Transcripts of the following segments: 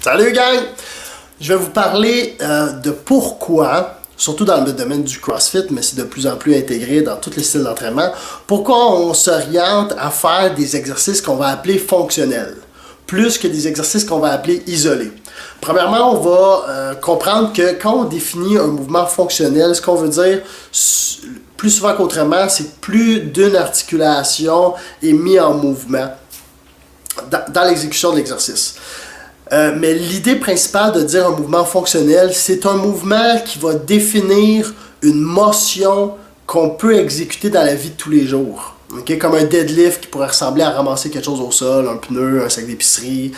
Salut gang! Je vais vous parler de pourquoi, surtout dans le domaine du CrossFit, mais c'est de plus en plus intégré dans tous les styles d'entraînement, pourquoi on s'oriente à faire des exercices qu'on va appeler fonctionnels, plus que des exercices qu'on va appeler isolés. Premièrement, on va comprendre que quand on définit un mouvement fonctionnel, ce qu'on veut dire, plus souvent qu'autrement, c'est que plus d'une articulation est mise en mouvement dans l'exécution de l'exercice. Mais l'idée principale de dire un mouvement fonctionnel, c'est un mouvement qui va définir une motion qu'on peut exécuter dans la vie de tous les jours. Okay? Comme un deadlift qui pourrait ressembler à ramasser quelque chose au sol, un pneu, un sac d'épicerie.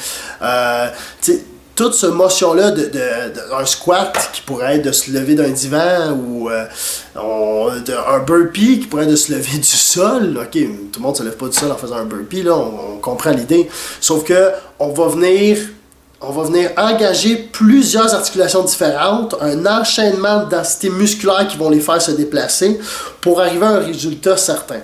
Toute cette motion-là d'un squat qui pourrait être de se lever d'un divan ou un burpee qui pourrait être de se lever du sol. Ok, tout le monde ne se lève pas du sol en faisant un burpee, là, on comprend l'idée. Sauf que on va venir engager plusieurs articulations différentes, un enchaînement de densités musculaires qui vont les faire se déplacer pour arriver à un résultat certain.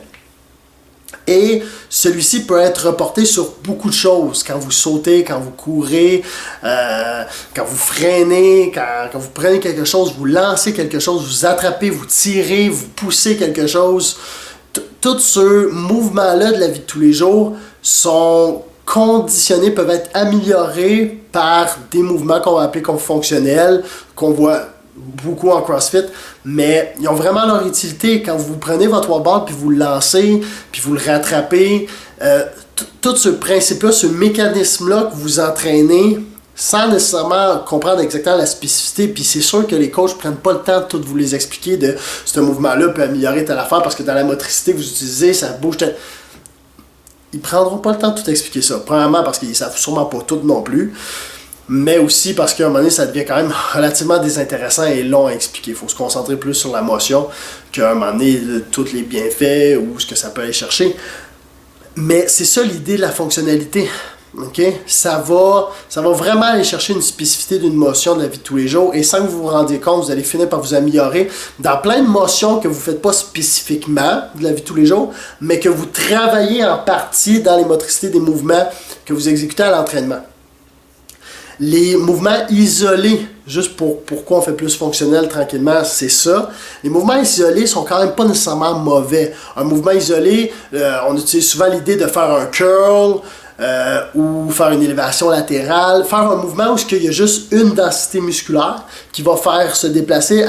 Et celui-ci peut être reporté sur beaucoup de choses. Quand vous sautez, quand vous courez, quand vous freinez, quand vous prenez quelque chose, vous lancez quelque chose, vous attrapez, vous tirez, vous poussez quelque chose. Tous ce mouvement-là de la vie de tous les jours sont conditionnés, peuvent être améliorés par des mouvements qu'on va appeler comme fonctionnels, qu'on voit beaucoup en CrossFit, mais ils ont vraiment leur utilité. Quand vous prenez votre wall puis vous le lancez, puis vous le rattrapez, tout ce principe-là, ce mécanisme-là que vous entraînez, sans nécessairement comprendre exactement la spécificité, puis c'est sûr que les coachs ne prennent pas le temps de tout vous les expliquer, de ce mouvement-là peut améliorer telle affaire, parce que dans la motricité que vous utilisez, ça bouge tel... Ils ne prendront pas le temps de tout expliquer ça. Premièrement, parce qu'ils ne savent sûrement pas tout non plus. Mais aussi parce qu'à un moment donné, ça devient quand même relativement désintéressant et long à expliquer. Il faut se concentrer plus sur la motion qu'à un moment donné, tous les bienfaits ou ce que ça peut aller chercher. Mais c'est ça l'idée de la fonctionnalité. Okay? Ça va vraiment aller chercher une spécificité d'une motion de la vie de tous les jours, et sans que vous vous rendiez compte, vous allez finir par vous améliorer dans plein de motions que vous ne faites pas spécifiquement de la vie de tous les jours, mais que vous travaillez en partie dans les motricités des mouvements que vous exécutez à l'entraînement. Les mouvements isolés, juste pourquoi on fait plus fonctionnel tranquillement, c'est ça. Les mouvements isolés sont quand même pas nécessairement mauvais. Un mouvement isolé, on utilise souvent l'idée de faire un curl, ou faire une élévation latérale, faire un mouvement où il y a juste une densité musculaire qui va faire se déplacer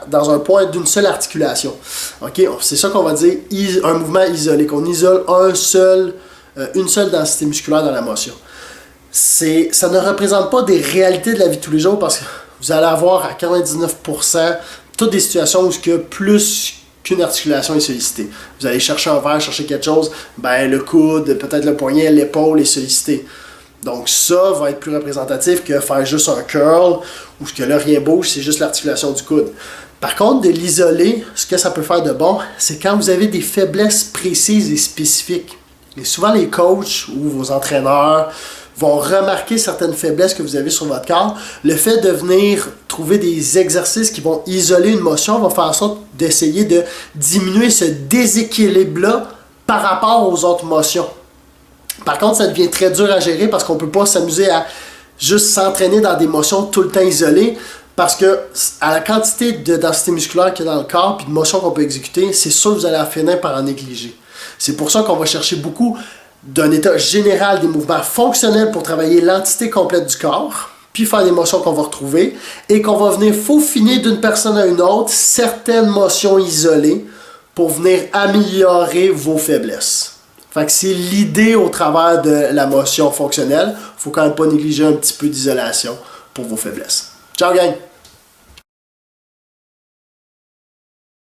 dans un point d'une seule articulation. Okay? C'est ça qu'on va dire un mouvement isolé, qu'on isole une seule densité musculaire dans la motion. Ça ne représente pas des réalités de la vie de tous les jours, parce que vous allez avoir à 99% toutes des situations où il y a plus qu'une articulation est sollicitée. Vous allez chercher un verre, chercher quelque chose, le coude, peut-être le poignet, l'épaule est sollicité. Donc ça va être plus représentatif que faire juste un curl, où ce que là rien bouge, c'est juste l'articulation du coude. Par contre, de l'isoler, ce que ça peut faire de bon, c'est quand vous avez des faiblesses précises et spécifiques. Et souvent les coachs ou vos entraîneurs vont remarquer certaines faiblesses que vous avez sur votre corps. Le fait de venir trouver des exercices qui vont isoler une motion va faire en sorte d'essayer de diminuer ce déséquilibre-là par rapport aux autres motions. Par contre, ça devient très dur à gérer parce qu'on ne peut pas s'amuser à juste s'entraîner dans des motions tout le temps isolées, parce que à la quantité de densité musculaire qu'il y a dans le corps et de motions qu'on peut exécuter, c'est sûr que vous allez finir par en négliger. C'est pour ça qu'on va chercher beaucoup d'un état général des mouvements fonctionnels pour travailler l'entité complète du corps, puis faire des motions qu'on va retrouver, et qu'on va venir faufiner d'une personne à une autre certaines motions isolées pour venir améliorer vos faiblesses. Fait que c'est l'idée au travers de la motion fonctionnelle. Il ne faut quand même pas négliger un petit peu d'isolation pour vos faiblesses. Ciao gang!